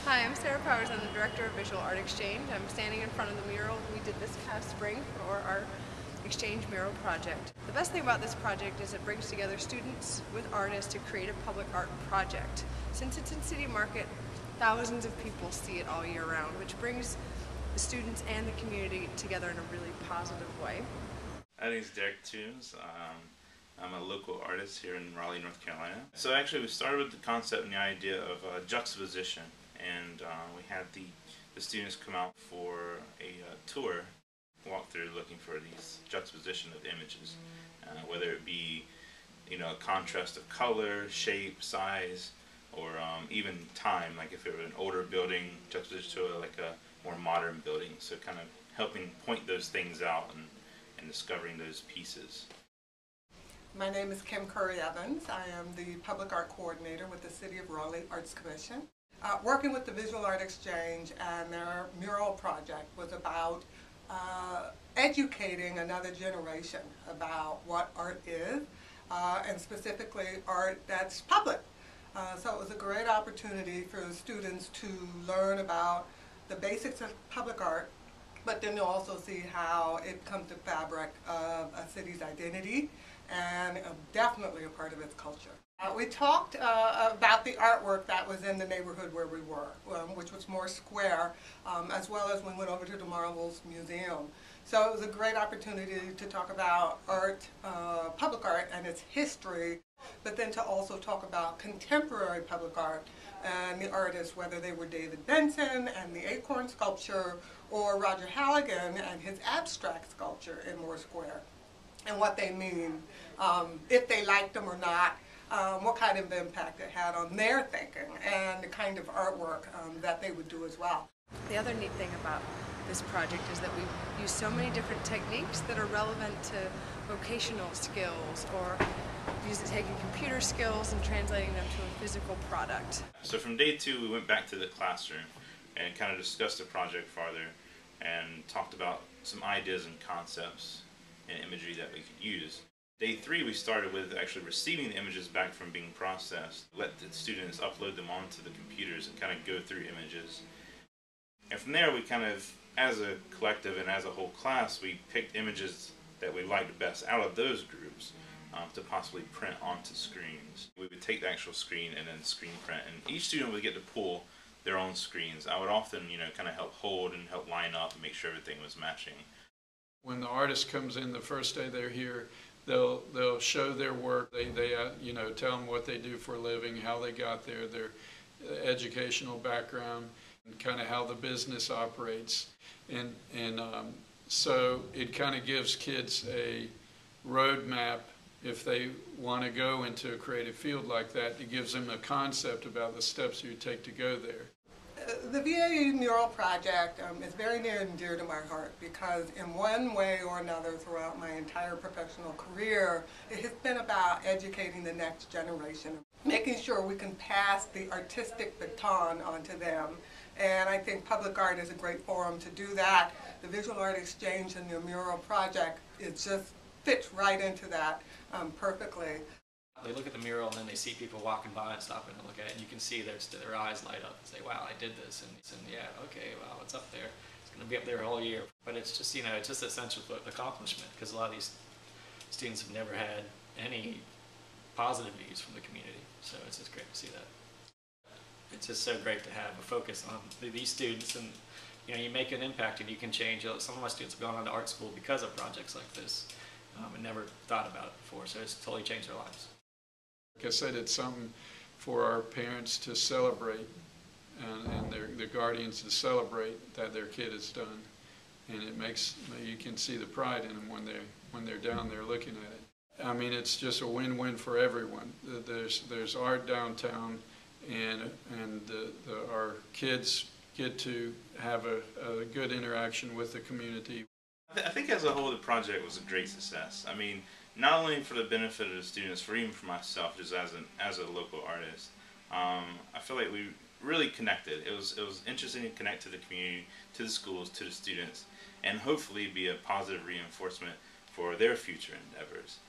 Hi, I'm Sarah Powers. I'm the Director of Visual Art Exchange. I'm standing in front of the mural we did this past spring for our Exchange mural project. The best thing about this project is it brings together students with artists to create a public art project. Since it's in City Market, thousands of people see it all year round, which brings the students and the community together in a really positive way. My name is Derek Toombs. I'm a local artist here in Raleigh, North Carolina. So actually we started with the concept and the idea of juxtaposition, and we had the students come out for a tour, walk through looking for these juxtaposition of images, whether it be a contrast of color, shape, size, or even time, like if it were an older building juxtaposition to like a more modern building. So kind of helping point those things out and discovering those pieces. My name is Kim Curry Evans. I am the Public Art Coordinator with the City of Raleigh Arts Commission. Working with the Visual Art Exchange and their mural project was about educating another generation about what art is, and specifically art that's public. So it was a great opportunity for students to learn about the basics of public art, but then to also see how it comes to fabric of a city's identity and definitely a part of its culture. We talked about the artwork that was in the neighborhood where we were, which was more square, as well as we went over to the Marbles Museum. So it was a great opportunity to talk about art, public art and its history, but then to also talk about contemporary public art and the artists, whether they were David Benson and the Acorn sculpture or Roger Halligan and his abstract sculpture in Moore Square, and what they mean, if they liked them or not, what kind of impact it had on their thinking, and the kind of artwork that they would do as well. The other neat thing about this project is that we use so many different techniques that are relevant to vocational skills, or taking computer skills and translating them to a physical product. So from day two we went back to the classroom and kind of discussed the project farther and talked about some ideas and concepts and imagery that we could use. Day three we started with actually receiving the images back from being processed, let the students upload them onto the computers and kind of go through images. And from there we kind of, as a collective and as a whole class, we picked images that we liked best out of those groups to possibly print onto screens. We would take the actual screen and then screen print, and each student would get to pull their own screens. I would often, kind of help hold and help line up and make sure everything was matching. When the artist comes in the first day they're here, they'll show their work. They tell them what they do for a living, how they got there, their educational background, and kind of how the business operates. And so it kind of gives kids a roadmap if they want to go into a creative field like that. It gives them a concept about the steps you take to go there. The VA mural project is very near and dear to my heart because in one way or another throughout my entire professional career, it has been about educating the next generation, making sure we can pass the artistic baton onto them. And I think public art is a great forum to do that. The Visual Art Exchange and the mural project, it just fits right into that perfectly. They look at the mural and then they see people walking by and stopping to look at it, and you can see their eyes light up and say, wow, I did this, and yeah, okay, wow, it's up there. It's going to be up there all year. But it's just, it's just a sense of accomplishment, because a lot of these students have never had any positive views from the community, so it's just great to see that. It's just so great to have a focus on these students, and you make an impact and you can change. Some of my students have gone on to art school because of projects like this and never thought about it before, so it's totally changed their lives. Like I said, it's something for our parents to celebrate and their guardians to celebrate that their kid has done, and it makes, you can see the pride in them when they're down there looking at it. I mean, it's just a win-win for everyone. There's art downtown, and our kids get to have a good interaction with the community. I think as a whole the project was a great success. I mean, not only for the benefit of the students, for even for myself, just as a local artist. I feel like we really connected. It was interesting to connect to the community, to the schools, to the students, and hopefully be a positive reinforcement for their future endeavors.